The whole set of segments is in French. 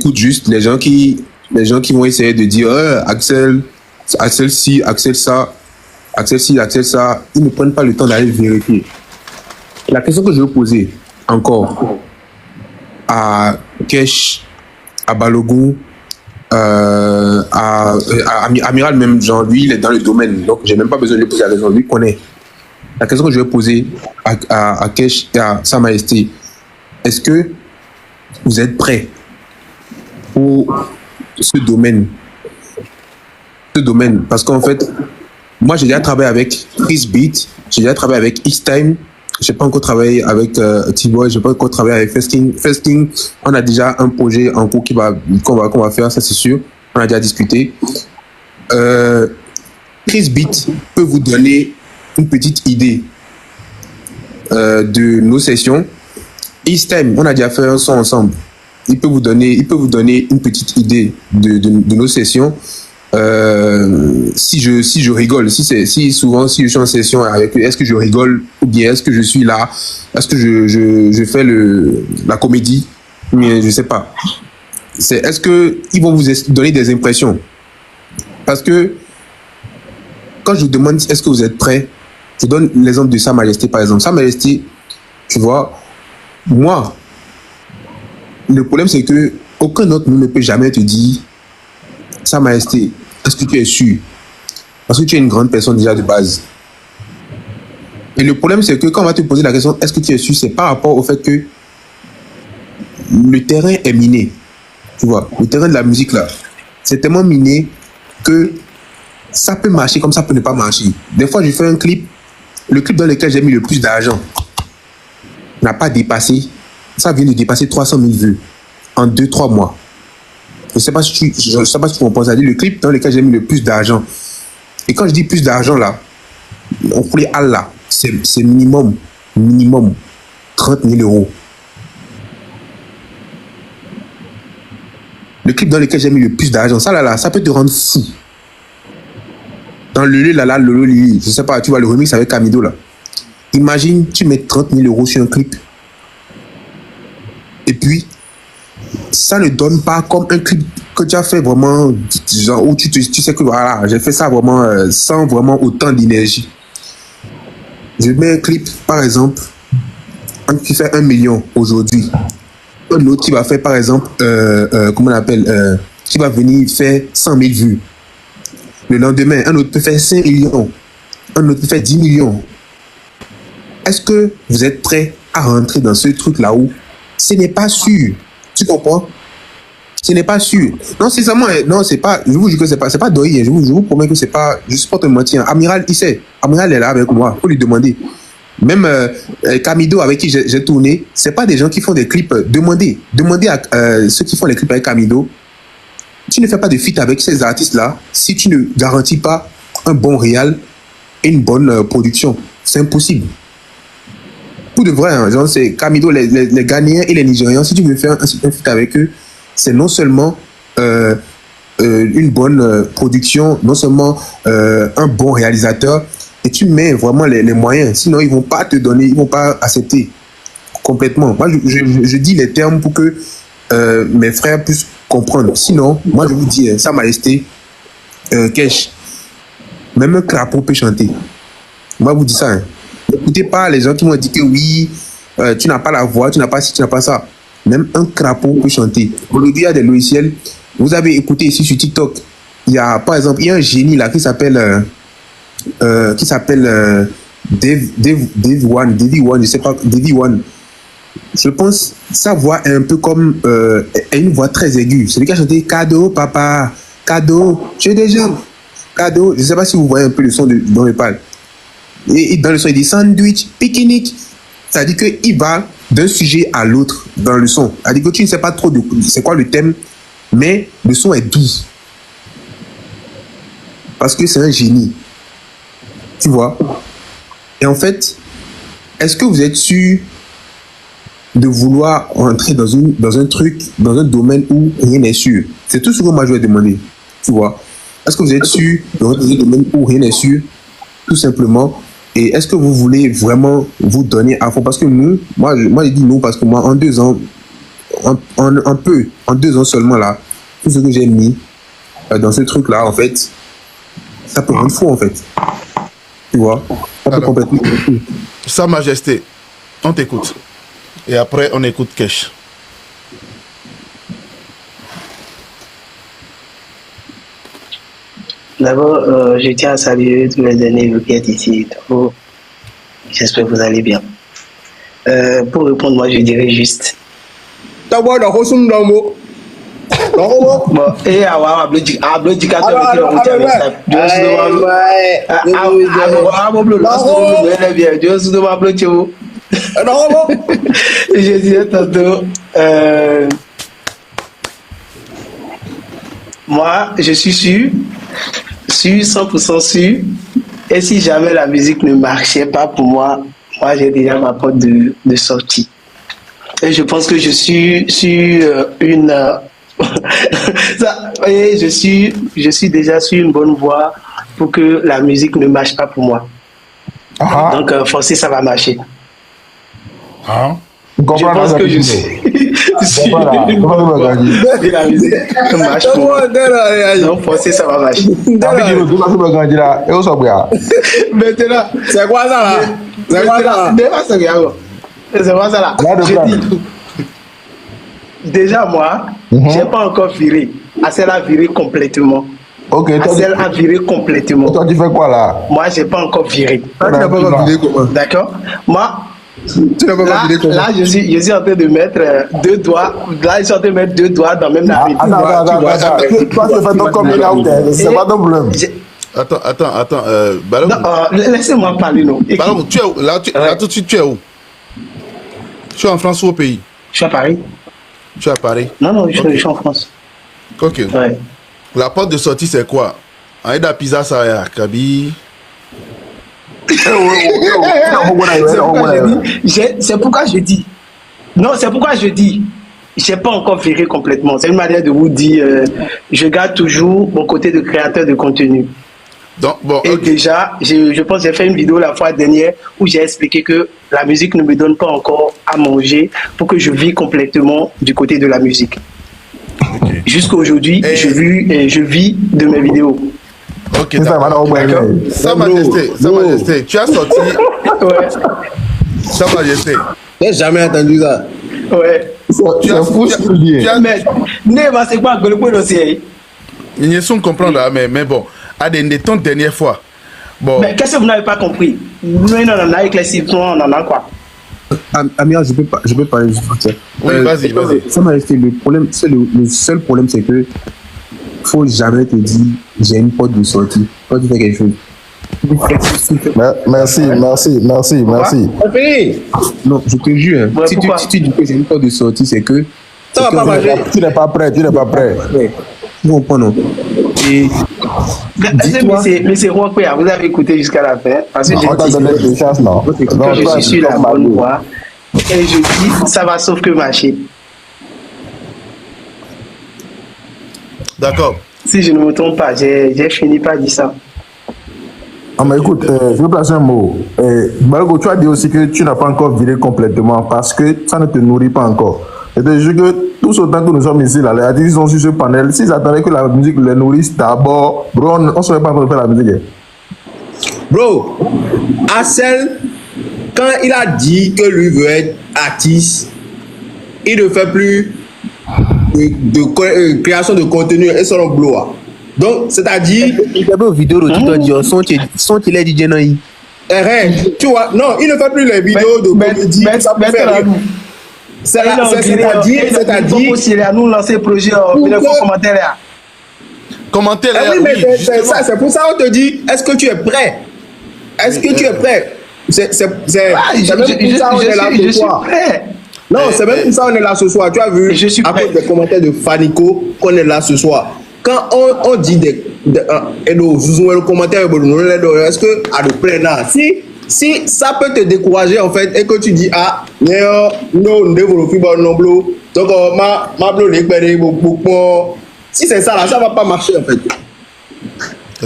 j'écoute juste les gens qui vont essayer de dire Axel, Axel ci, Axel ça, Axel ci, Axel ça. Ils ne prennent pas le temps d'aller vérifier. La question que je veux poser encore à Kesh, à Balogun, à Amiral même, genre lui il est dans le domaine, donc j'ai même pas besoin de lui poser la question, lui connaît. La question que je vais poser à Kesh et à Sa Majesté, est-ce que vous êtes prêts pour ce domaine? Parce qu'en fait, moi j'ai déjà travaillé avec Chris Beat, j'ai déjà travaillé avec X-Time, j'ai pas encore travaillé avec T-Boy, j'ai pas encore travaillé avec Festing. Festing, on a déjà un projet en cours qu'on va faire, ça c'est sûr, on a déjà discuté. Chris Beat peut vous donner une petite idée de nos sessions. X-Time, on a déjà fait un son ensemble. Il peut vous donner une petite idée de nos sessions. Si je rigole, si souvent si je suis en session avec eux, est-ce que je rigole ou bien est-ce que je suis là, est-ce que je fais la comédie, mais je sais pas. Est-ce que ils vont vous donner des impressions? Parce que quand je vous demande est-ce que vous êtes prêts, je donne l'exemple de Sa Majesté par exemple. Sa Majesté, tu vois, moi, le problème c'est que aucun autre ne peut jamais te dire Sa Majesté, est-ce que tu es sûr? Parce que tu es une grande personne déjà de base. Et le problème, c'est que quand on va te poser la question, est-ce que tu es sûr? C'est par rapport au fait que le terrain est miné. Tu vois, le terrain de la musique là, c'est tellement miné que ça peut marcher comme ça peut ne pas marcher. Des fois, je fais un clip, le clip dans lequel j'ai mis le plus d'argent n'a pas dépassé, ça vient de dépasser 300 000 vues en 2-3 mois. Je ne sais pas si tu comprends ça. Le clip dans lequel j'ai mis le plus d'argent. Et quand je dis plus d'argent là, on voulait Allah, c'est minimum 30 000 euros. Le clip dans lequel j'ai mis le plus d'argent, ça là, ça peut te rendre fou. Dans le Lolo Lili, je sais pas, tu vois le remix avec Camido là. Imagine, tu mets 30 000 euros sur un clip. Et puis, ça ne donne pas comme un clip que tu as fait vraiment, genre où tu sais que voilà, j'ai fait ça vraiment sans vraiment autant d'énergie. Je mets un clip, par exemple, qui fait 1 million aujourd'hui. Un autre qui va faire, par exemple, comment on appelle, qui va venir faire 100 000 vues. Le lendemain, un autre peut faire 5 millions. Un autre peut faire 10 millions. Est-ce que vous êtes prêts à rentrer dans ce truc-là où ce n'est pas sûr? Tu comprends? Ce n'est pas sûr. Non, c'est seulement, non, c'est pas, je vous jure que c'est pas Doyi, je vous promets que c'est pas, je supporte le mentir. Amiral, il sait. Amiral est là avec moi, faut lui demander. Même Camido avec qui j'ai tourné, c'est pas des gens qui font des clips. Demandez à ceux qui font les clips avec Camido. Tu ne fais pas de feat avec ces artistes-là si tu ne garantis pas un bon réal et une bonne production. C'est impossible. Pour de vrai, hein, genre c'est Camido, les Ghanéens et les Nigérians, si tu veux faire un feat avec eux, c'est non seulement une bonne production, non seulement un bon réalisateur, et tu mets vraiment les moyens. Sinon, ils ne vont pas te donner, ils ne vont pas accepter complètement. Moi, je dis les termes pour que mes frères puissent comprendre. Sinon, moi, je vous dis, Sa Majesté, Kesh, même un crapaud peut chanter. Moi, je vous dis ça. Hein. N'écoutez pas les gens qui m'ont dit que oui, tu n'as pas la voix, tu n'as pas ci, tu n'as pas ça. Même un crapaud peut chanter. Aujourd'hui, il y a des logiciels. Vous avez écouté ici sur TikTok. Il y a, par exemple, il y a un génie là qui s'appelle Davy One, je sais pas, Davy One. Je pense sa voix est un peu comme une voix très aiguë. Celui qui a chanté cadeau, papa, cadeau, j'ai des jambes, cadeau. Je ne sais pas si vous voyez un peu le son dont je parle. Et dans le son, il dit sandwich, pique-nique. Ça dit qu'il va d'un sujet à l'autre dans le son. Ça dit que tu ne sais pas trop c'est quoi le thème, mais le son est doux. Parce que c'est un génie. Tu vois? Et en fait, est-ce que vous êtes sûr de vouloir entrer dans un truc, dans un domaine où rien n'est sûr? C'est tout ce que moi je vais demander. Tu vois? Est-ce que vous êtes sûr de rentrer dans un domaine où rien n'est sûr? Tout simplement. Et est-ce que vous voulez vraiment vous donner à fond? Parce que nous, moi je dis nous, parce que moi, en 2 ans, en 2 ans seulement là, tout ce que j'ai mis dans ce truc-là, en fait, ça peut rendre fou, en fait. Tu vois? Ça peut complètement rendre fou. Sa Majesté, on t'écoute. Et après, on écoute Kesh. D'abord, je tiens à saluer tous les derniers qui êtes ici. J'espère que vous allez bien. Pour répondre, moi, je dirais juste. Bon, Et avoir je disais tantôt, moi, je suis sûr, 100% sûr, et si jamais la musique ne marchait pas pour moi, moi j'ai déjà ma porte de sortie. Et je pense que je suis sur je suis déjà sur une bonne voie pour que la musique ne marche pas pour moi. Donc, forcément, ça va marcher. Je pense que je suis la musique marche pour moi. Donc, forcément, ça va marcher. Maintenant, c'est quoi ça là? C'est quoi ça là? Déjà, moi, j'ai pas encore viré. Acel a viré complètement. Ok, Acel a viré complètement. Toi, tu fais quoi là? Moi, j'ai pas encore viré. Tu n'as pas encore viré comment? D'accord? Moi, tu n'as pas encore viré comment? Là, je suis en train de mettre 2 doigts. Là, je suis en train de mettre 2 doigts dans même la rythme. Attends. Toi, tu fais ton comme c'est pas ton problème. Attends. Balou. Laissez-moi parler, non. Balou, tu es où? Là, tout de suite, tu es où? Tu es en France ou au pays? Je suis à Paris. Tu es à Paris? Non, je suis en France. Ok. Ouais. La porte de sortie, c'est quoi? Aïda Pizza, ça y est, Kaby. C'est pourquoi je dis. Non, c'est pourquoi je dis. Je n'ai pas encore viré complètement. C'est une manière de vous dire, je garde toujours mon côté de créateur de contenu. Donc, bon, et déjà, je pense que j'ai fait une vidéo la fois dernière où j'ai expliqué que la musique ne me donne pas encore à manger pour que je vis complètement du côté de la musique. Okay. Jusqu'à aujourd'hui, je vis de mes vidéos. Ok, d'accord. Sa Majesté, tu as sorti. Ouais. Sa Majesté. J'ai jamais entendu ça. Ouais. Tu as fou ce que tu dis. C'est quoi le point dossier? Ils ne sont comprendre, mais bon. À des temps dernière fois. Bon. Mais qu'est-ce que vous n'avez pas compris? Nous, on en a éclairci, on en a quoi? Amir, je peux parler juste pour ça. Oui, vas-y. Ça m'a resté le problème, le seul problème, c'est que faut jamais te dire j'ai une porte de sortie. Quand tu fais quelque chose. Merci. Non, je te jure. Ouais, si tu dis que j'ai une porte de sortie, c'est que ça va pas marcher. Tu n'es pas prêt. Tu comprends, non? Et mais c'est Roquea, vous avez écouté jusqu'à la fin. Parce que on t'a donné des chances, non? Je suis sur la bonne voie. Et je dis, ça va sauf que marcher. D'accord. Si je ne me trompe pas, j'ai fini par dire ça. Ah, mais écoute, je veux placer un mot. Balgo, tu as dit aussi que tu n'as pas encore viré complètement parce que ça ne te nourrit pas encore. Et je dis que tous autant que nous sommes ici, là, les artistes sont sur ce panel. S'ils attendaient que la musique les nourrisse d'abord, bro, on ne serait pas en train de faire la musique. Bro, Acel, quand il a dit que lui veut être artiste, il ne fait plus de création de contenu et son blow. Donc, c'est-à-dire. Il y avait une vidéo de tout dire son qu'il est DJ Naï. Tu vois, non, il ne fait plus les vidéos de comédie. C'est-à-dire. Si à nous lancer le projet, commentaire. Commentaire. Oui, mais c'est pour ça qu'on te dit, est-ce que tu es prêt? Est-ce que tu es prêt? C'est même pour ça qu'on est là ce soir. Non, c'est même pour ça qu'on est là ce soir. Tu as vu, à cause des commentaires de Fanico, qu'on est là ce soir. Quand on dit le commentaire, est-ce que à le plein si ça peut te décourager en fait et que tu dis non donc si c'est ça là, ça va pas marcher en fait.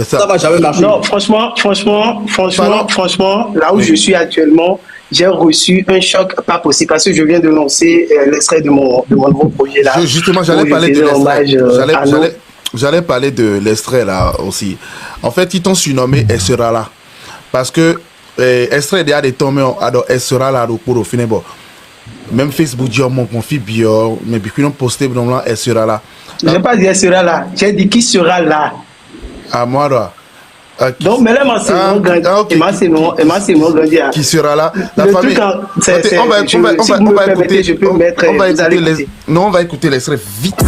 Ça va jamais marcher. Non, franchement, là où je suis actuellement, j'ai reçu un choc pas possible parce que je viens de lancer l'extrait de mon nouveau projet là. Justement, j'allais parler de l'extrait. J'allais parler de l'extrait là aussi. En fait, ils t'ont surnommé Elle sera là. Parce que extrait déjà des tombés, alors Elle sera là pour au final. Bon. Même Facebook dit mon fils bio, mais puis on posté normalement Elle sera là. J'ai pas dit Elle sera là, j'ai dit qui sera là. À moi là. Donc, mais là, qui sera là? La le famille. Truc, on va écouter l'extrait vite.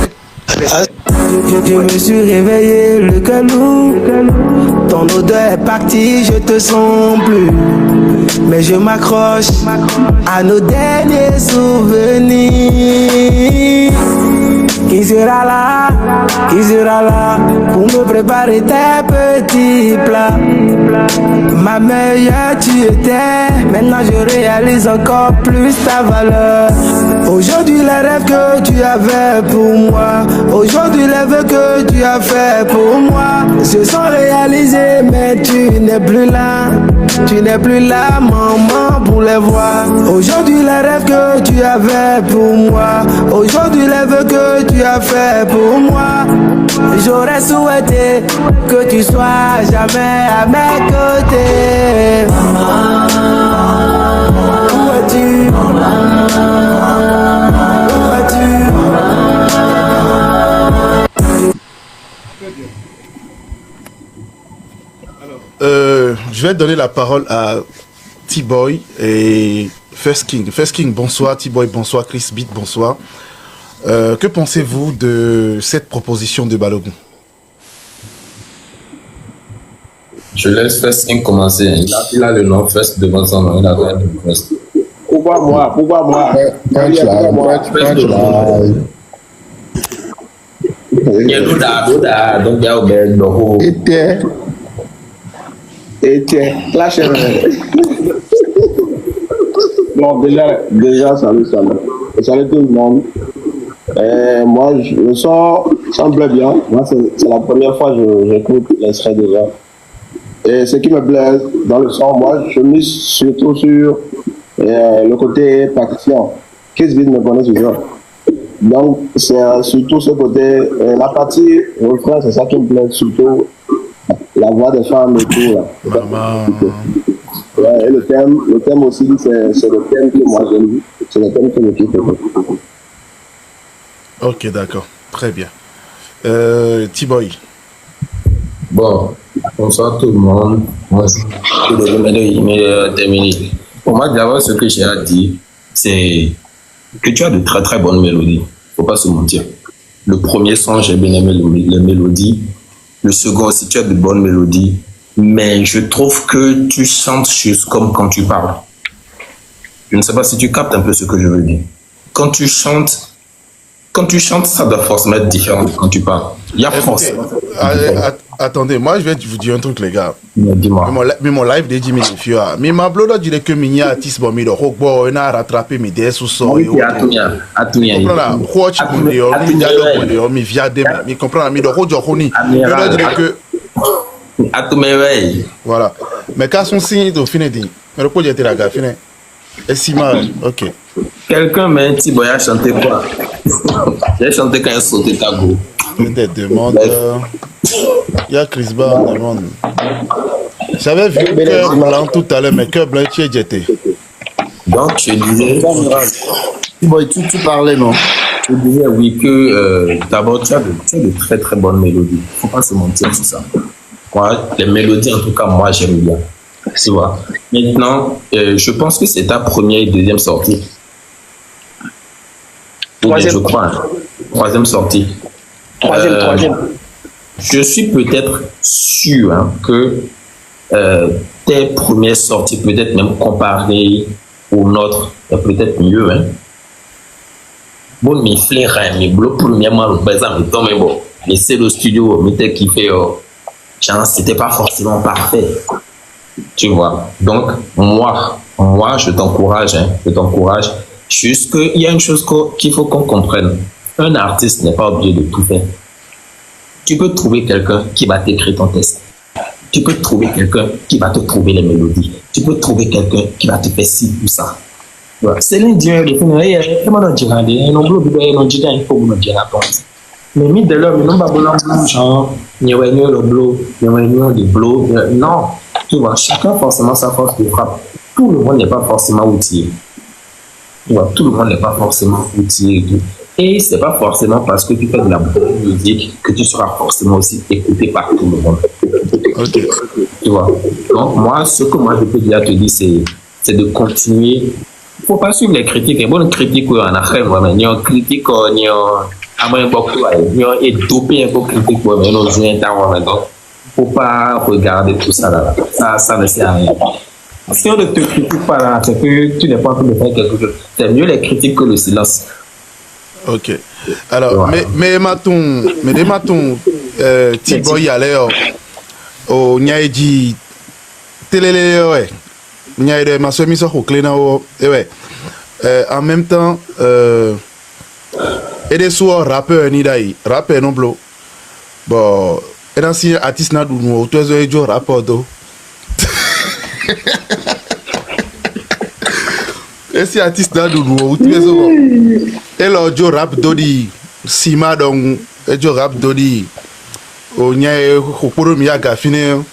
Je me suis réveillé le cœur lourd. Ton odeur est partie, je te sens plus. Mais je m'accroche à nos derniers souvenirs. Qui sera là pour me préparer tes petits plats? Ma meilleure tu étais, maintenant je réalise encore plus ta valeur. Aujourd'hui les rêves que tu avais pour moi, aujourd'hui les vœux que tu as fait pour moi se sont réalisés, mais tu n'es plus là. Tu n'es plus là, maman, pour les voir. Aujourd'hui les rêves que tu avais pour moi, aujourd'hui les vœux que tu as fait pour moi. J'aurais souhaité que tu sois jamais à mes côtés. Maman, où es-tu? Où es-tu? Je vais donner la parole à T-Boy et First King. First King, bonsoir. T-Boy, bonsoir. Chris Beat, bonsoir. Que pensez-vous de cette proposition de Balogun? Je laisse First King commencer. Il a le nom First devant son nom. Il a rien de First. Pourquoi moi? Il y a Douda, donc il y a Aubert, Et tiens, lâchez-le. Bon, déjà, salut. Salut tout le monde. Moi, le son semble bien. Moi, c'est la première fois que j'écoute l'extrait déjà. Et ce qui me plaît dans le son, moi, je mise surtout sur le côté partition. Qu'est-ce que me connaît toujours? Donc, c'est surtout ce côté, la partie refrain, c'est ça qui me plaît, surtout la voix des femmes et tout. Là. Ouais, et le thème aussi, c'est le thème que moi j'aime, c'est le thème que je kiffe. Ok, d'accord, très bien. T-Boy. Bon, bonsoir tout le monde. Moi, je vais terminer. Pour moi, d'abord, ce que j'ai à dire, c'est que tu as de très très bonnes mélodies. Faut pas se mentir. Le premier son, j'ai bien aimé les mélodies. Le second aussi, tu as de bonnes mélodies. Mais je trouve que tu chantes juste comme quand tu parles. Je ne sais pas si tu captes un peu ce que je veux dire. Quand tu chantes, ça doit forcément être différent quand tu parles. Il y a forcément. Attendez, moi je vais vous dire un truc, les gars. Dis-moi. Mais mon live de 10 minutes, mais ma blog dirait que Minya artiste bon mi do hokbo na rattraper mes des sous so et atunya comprends là watch mon yo mi dia do mi via de mi comprends mi do hojo honi je dirais que atumewe voilà mais quand son signe de finir mais le projet était la gars fini et si mal OK. Quelqu'un m'a dit T-Boy a chanté quoi? J'ai chanté quand il sautait ta go. Des demandes. Il y a Chris Bar demande. J'avais vu Cœur Blanc tout à l'heure, mais Cœur Blanc, tu es jeté. Donc, je disais. T-Boy, tu parlais, non? Je disais, oui, que d'abord, tu as de très très bonnes mélodies. Faut pas se mentir sur ça. Moi, les mélodies, en tout cas, moi, j'aime bien. Tu vois. Maintenant, je pense que c'est ta première et deuxième sortie. Troisième. Je crois. Troisième sortie. Troisième. Je suis peut-être sûr que tes premières sorties, peut-être même comparées aux nôtres, est peut-être mieux. Hein. Bon, mais flair, mais bleu, premièrement, par exemple, mais bon, mais c'est le studio, mais t'es kiffé, c'était pas forcément parfait. Tu vois. Donc, moi, je t'encourage, hein, je t'encourage. Juste qu'il y a une chose qu'il faut qu'on comprenne. Un artiste n'est pas obligé de tout faire. Tu peux trouver quelqu'un qui va t'écrire ton texte. Tu peux trouver quelqu'un qui va te trouver les mélodies. Tu peux trouver quelqu'un qui va te faire ci ou ça. C'est l'Indien de faire mais mis de l'homme, non pas bon genre, ni le blow, ni le blow. Non, tu vois, chacun forcément sa force de frappe. Tout le monde n'est pas forcément outillé. Tu vois, tout le monde n'est pas forcément outillé. Et c'est pas forcément parce que tu fais de la bonne musique que tu seras forcément aussi écouté par tout le monde. Okay. Tu vois. Donc moi, ce que moi je peux déjà te dire, c'est de continuer. Il faut pas suivre les critiques. Les bonnes critiques, on a fait vraiment. Ni on critique, ni on est dopé un peu critique, mais on joue un temps. Donc, faut pas regarder tout ça là. Ça ne sert à rien. Si on ne te critique pas là, c'est que tu n'es pas en train de faire quelque chose. C'est mieux les critiques que le silence. Ok. Alors, mais matons, Tiboy allait au Nyaïdi Télé, ouais. Nyaïdi, ma soeur mise au cléna, ouais. En même temps, et des soirs rappeurs ni d'ailleurs, rappeurs non blo. Bon, et dans si artiste n'a d'où nous, tu es un rappeur d'eau. Et si artiste n'a d'où nous, tu es un. Et là, je rap dodi, Sima donc, et je rap dodi. O nyae, au poro miyaga fine,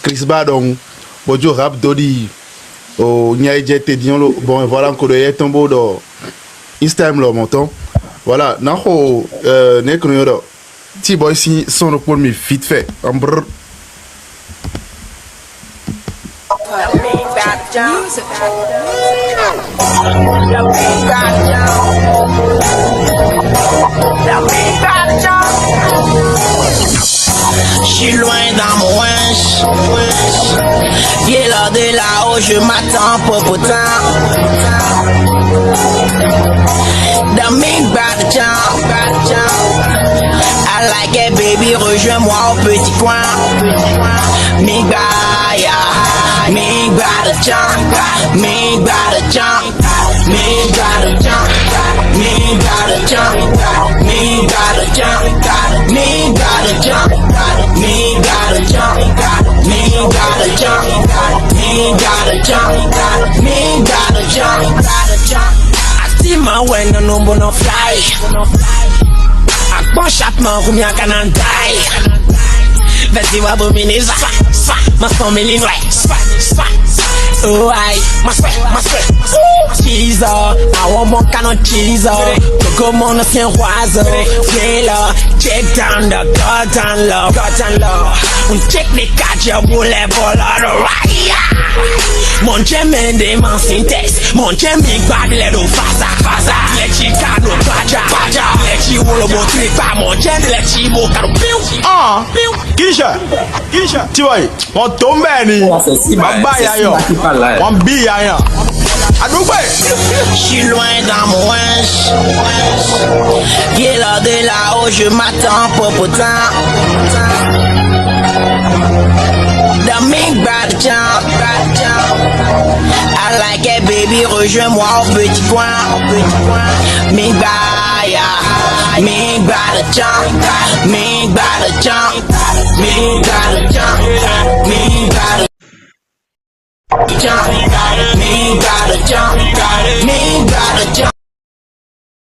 Chris Badong, bon je rap dodi. O nyae jete dion, bon voilà encore de tombeau dans Instagram là, montant. Voilà, naho ne kono T-Boy si son pour mi vite fait. Brr. J'suis loin dans mon winch. Viens là de là-haut, je m'attends pour pourtant. Dans mes badjans, I like it baby, rejoins-moi au petit coin. Me baya, me badjans, me badjans, me badjans, me badjans, me badjans, me badjans, me badjans, me badjans, me badjans, me badjans. Tima when no bono fly. Akpon chapman roumia kanan die. Vesti wa bomine sa. Mas family oh aïe, ma sweat. Cheese, I want more canon cheese. Go mon ancien roiseau. Viens là, check down the God and love. On check les quatre pour les voleurs. Mon chemin de mon synthèse. Mon chemin bag les do faza. Les chicano paja. Les chiwolo bon tripa. Mon chemin les chibo caro piu. Kisha, tu vois, on tombe ni. Babaya yo. On bia yo. J'suis loin dans mon winch. Viens là de là-haut, je m'attends pour pourtant. Dans mes badjans, I like it baby, rejoins-moi au petit coin. Me baya, me badjans, me badjans.